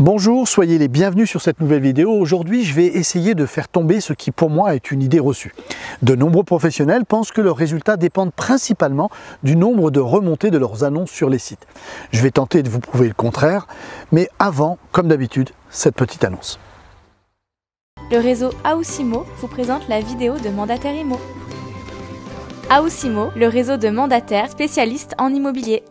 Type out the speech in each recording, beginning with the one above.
Bonjour, soyez les bienvenus sur cette nouvelle vidéo. Aujourd'hui, je vais essayer de faire tomber ce qui pour moi est une idée reçue. De nombreux professionnels pensent que leurs résultats dépendent principalement du nombre de remontées de leurs annonces sur les sites. Je vais tenter de vous prouver le contraire, mais avant, comme d'habitude, cette petite annonce. Le réseau Aoussimo vous présente la vidéo de Mandataire Immo. Aoussimo, le réseau de mandataires spécialistes en immobilier.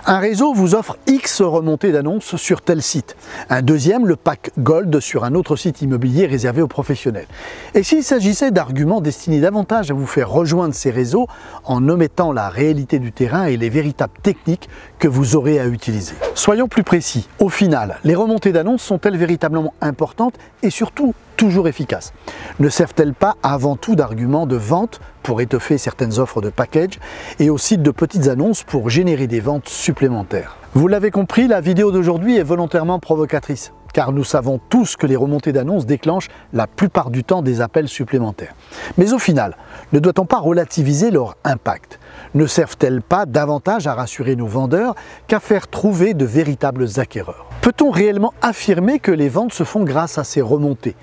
Un réseau vous offre X remontées d'annonces sur tel site. Un deuxième, le pack Gold, sur un autre site immobilier réservé aux professionnels. Et s'il s'agissait d'arguments destinés davantage à vous faire rejoindre ces réseaux en omettant la réalité du terrain et les véritables techniques que vous aurez à utiliser. Soyons plus précis. Au final, les remontées d'annonces sont-elles véritablement importantes et surtout toujours efficaces? Ne servent-elles pas avant tout d'arguments de vente pour étoffer certaines offres de package et aussi de petites annonces pour générer des ventes supplémentaires? Vous l'avez compris, la vidéo d'aujourd'hui est volontairement provocatrice, car nous savons tous que les remontées d'annonces déclenchent la plupart du temps des appels supplémentaires. Mais au final, ne doit-on pas relativiser leur impact? Ne servent-elles pas davantage à rassurer nos vendeurs qu'à faire trouver de véritables acquéreurs? Peut-on réellement affirmer que les ventes se font grâce à ces remontées?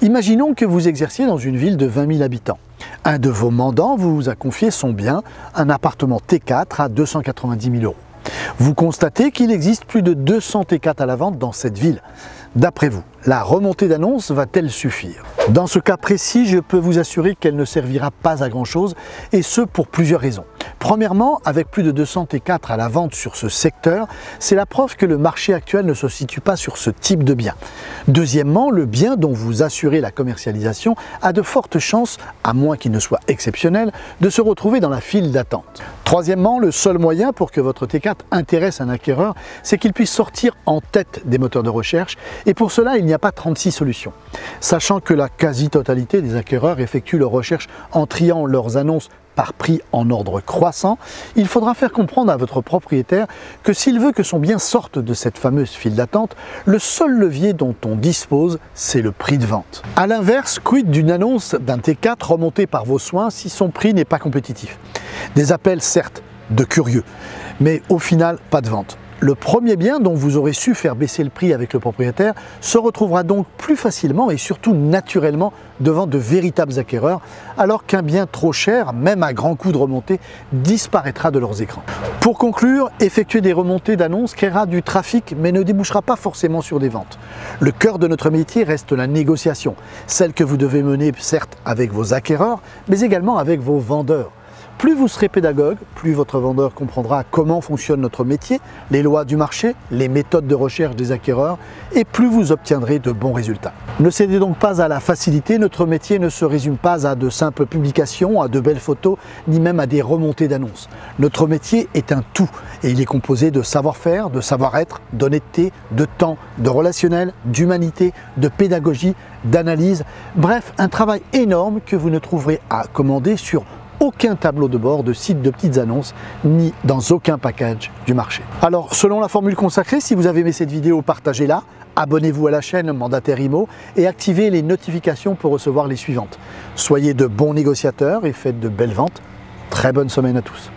Imaginons que vous exerciez dans une ville de 20 000 habitants. Un de vos mandants vous a confié son bien, un appartement T4 à 290 000 €. Vous constatez qu'il existe plus de 200 T4 à la vente dans cette ville. D'après vous, la remontée d'annonce va-t-elle suffire? Dans ce cas précis, je peux vous assurer qu'elle ne servira pas à grand-chose, et ce pour plusieurs raisons. Premièrement, avec plus de 200 T4 à la vente sur ce secteur, c'est la preuve que le marché actuel ne se situe pas sur ce type de bien. Deuxièmement, le bien dont vous assurez la commercialisation a de fortes chances, à moins qu'il ne soit exceptionnel, de se retrouver dans la file d'attente. Troisièmement, le seul moyen pour que votre T4 intéresse un acquéreur, c'est qu'il puisse sortir en tête des moteurs de recherche, et pour cela, il n'y a pas 36 solutions. Sachant que la quasi-totalité des acquéreurs effectuent leurs recherches en triant leurs annonces par prix en ordre croissant, il faudra faire comprendre à votre propriétaire que s'il veut que son bien sorte de cette fameuse file d'attente, le seul levier dont on dispose, c'est le prix de vente. A l'inverse, quid d'une annonce d'un T4 remonté par vos soins si son prix n'est pas compétitif? Des appels certes, de curieux, mais au final, pas de vente. Le premier bien dont vous aurez su faire baisser le prix avec le propriétaire se retrouvera donc plus facilement et surtout naturellement devant de véritables acquéreurs, alors qu'un bien trop cher, même à grands coups de remontée, disparaîtra de leurs écrans. Pour conclure, effectuer des remontées d'annonces créera du trafic mais ne débouchera pas forcément sur des ventes. Le cœur de notre métier reste la négociation, celle que vous devez mener certes avec vos acquéreurs, mais également avec vos vendeurs. Plus vous serez pédagogue, plus votre vendeur comprendra comment fonctionne notre métier, les lois du marché, les méthodes de recherche des acquéreurs, et plus vous obtiendrez de bons résultats. Ne cédez donc pas à la facilité, notre métier ne se résume pas à de simples publications, à de belles photos, ni même à des remontées d'annonces. Notre métier est un tout, et il est composé de savoir-faire, de savoir-être, d'honnêteté, de temps, de relationnel, d'humanité, de pédagogie, d'analyse, bref, un travail énorme que vous ne trouverez à commander sur aucun tableau de bord de site de petites annonces, ni dans aucun package du marché. Alors, selon la formule consacrée, si vous avez aimé cette vidéo, partagez-la, abonnez-vous à la chaîne Mandataire Immo et activez les notifications pour recevoir les suivantes. Soyez de bons négociateurs et faites de belles ventes. Très bonne semaine à tous.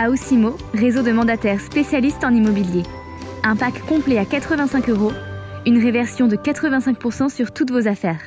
Aoussimo, réseau de mandataires spécialistes en immobilier. Un pack complet à 85 €, une réversion de 85% sur toutes vos affaires.